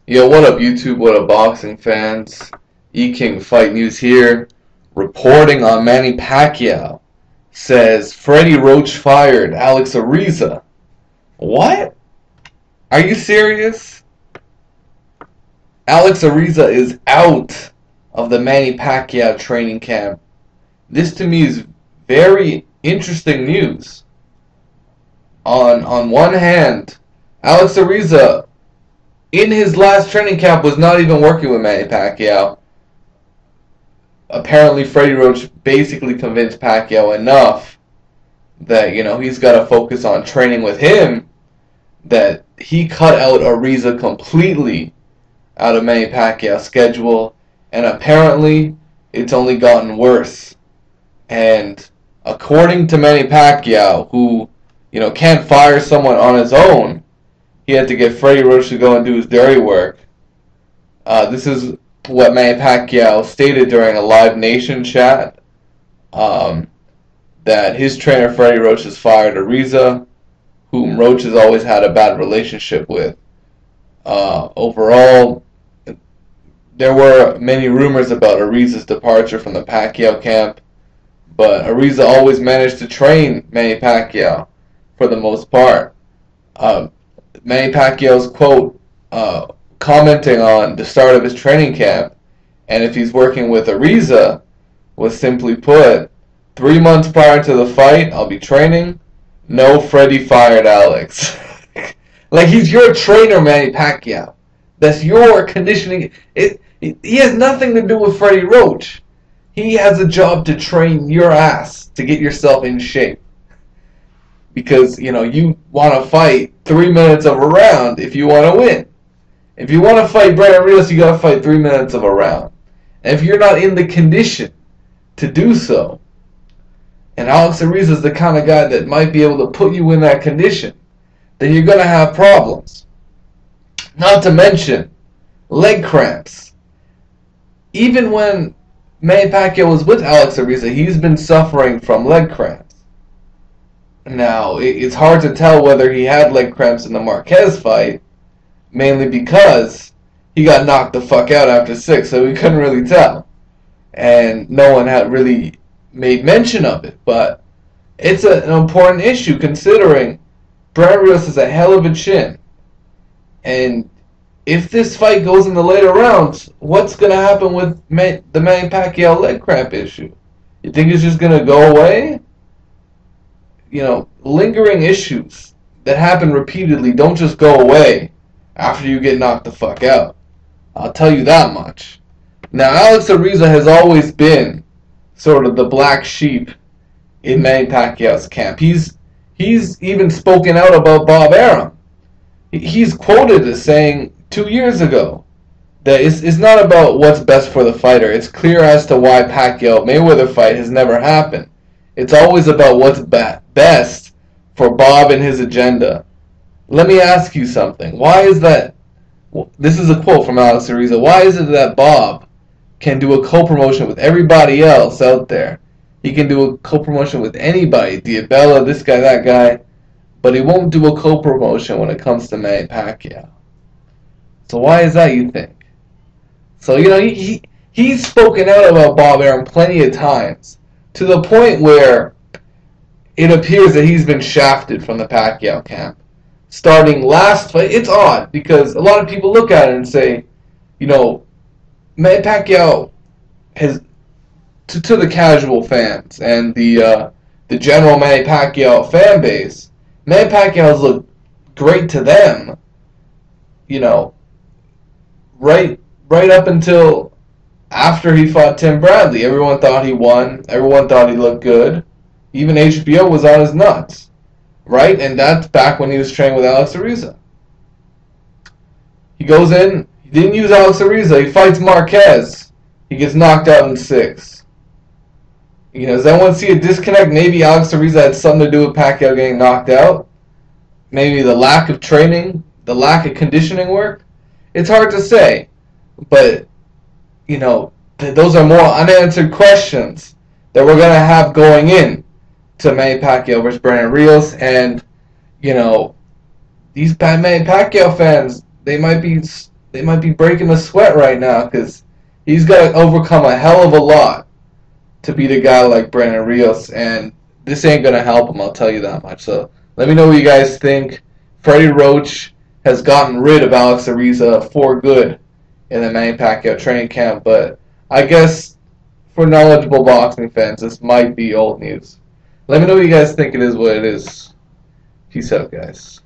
Yo, what up, YouTube? What up, boxing fans? E-King Fight News here, reporting on Manny Pacquiao. Says Freddie Roach fired Alex Ariza. What? Are you serious? Alex Ariza is out of the Manny Pacquiao training camp. This to me is very interesting news. On one hand, Alex Ariza in his last training camp was not even working with Manny Pacquiao. Apparently, Freddie Roach basically convinced Pacquiao enough that, he's got to focus on training with him, that he cut out Ariza completely out of Manny Pacquiao's schedule, and apparently it's only gotten worse. And according to Manny Pacquiao, who, can't fire someone on his own, he had to get Freddie Roach to go and do his dirty work. This is what Manny Pacquiao stated during a Live Nation chat, that his trainer Freddie Roach has fired Ariza, whom Roach has always had a bad relationship with. Overall, there were many rumors about Ariza's departure from the Pacquiao camp, but Ariza always managed to train Manny Pacquiao for the most part. Manny Pacquiao's quote, commenting on the start of his training camp, and if he's working with Ariza, was simply put, 3 months prior to the fight, I'll be training. No, Freddie fired Alex. Like, he's your trainer, Manny Pacquiao. That's your conditioning. He has nothing to do with Freddie Roach. He has a job to train your ass to get yourself in shape. Because, you want to fight 3 minutes of a round if you want to win. If you want to fight Brandon Rios, you got to fight 3 minutes of a round. And if you're not in the condition to do so, and Alex Ariza is the kind of guy that might be able to put you in that condition, then you're going to have problems. Not to mention leg cramps. Even when Manny Pacquiao was with Alex Ariza, he's been suffering from leg cramps. Now, it's hard to tell whether he had leg cramps in the Marquez fight, mainly because he got knocked the fuck out after 6, so we couldn't really tell. And no one had really made mention of it, but it's an important issue considering Brandon Rios has a hell of a chin. And if this fight goes in the later rounds, what's going to happen with the Manny Pacquiao leg cramp issue? You think it's just going to go away? Lingering issues that happen repeatedly don't just go away after you get knocked the fuck out. I'll tell you that much. Now, Alex Ariza has always been sort of the black sheep in Manny Pacquiao's camp. He's even spoken out about Bob Arum. He's quoted as saying 2 years ago that it's not about what's best for the fighter. It's clear as to why Pacquiao-Mayweather fight has never happened. It's always about what's best for Bob and his agenda. Let me ask you something. Why is that? This is a quote from Alex Ariza. Why is it that Bob can do a co-promotion with everybody else out there? He can do a co-promotion with anybody, Diabella, this guy, that guy, but he won't do a co-promotion when it comes to Manny Pacquiao. So why is that, you think? So, he's spoken out about Bob Arum plenty of times, to the point where it appears that he's been shafted from the Pacquiao camp. Starting last fight, it's odd, because a lot of people look at it and say, Manny Pacquiao has, to the casual fans and the general Manny Pacquiao fan base, Manny Pacquiao has looked great to them, right up until after he fought Tim Bradley. Everyone thought he won. Everyone thought he looked good. Even HBO was on his nuts, right? And that's back when he was training with Alex Ariza. He goes in. He didn't use Alex Ariza. He fights Marquez. He gets knocked out in 6. Does anyone see a disconnect? Maybe Alex Ariza had something to do with Pacquiao getting knocked out. Maybe the lack of training, the lack of conditioning work. It's hard to say. But, those are more unanswered questions that we're going to have going in to Manny Pacquiao versus Brandon Rios. And, these Manny Pacquiao fans, they might they might be breaking a sweat right now because he's got to overcome a hell of a lot to beat a guy like Brandon Rios, and this ain't gonna help him. I'll tell you that much. So let me know what you guys think. Freddie Roach has gotten rid of Alex Ariza for good in the Manny Pacquiao training camp, but I guess for knowledgeable boxing fans, this might be old news. Let me know what you guys think. It is what it is. Peace out, guys.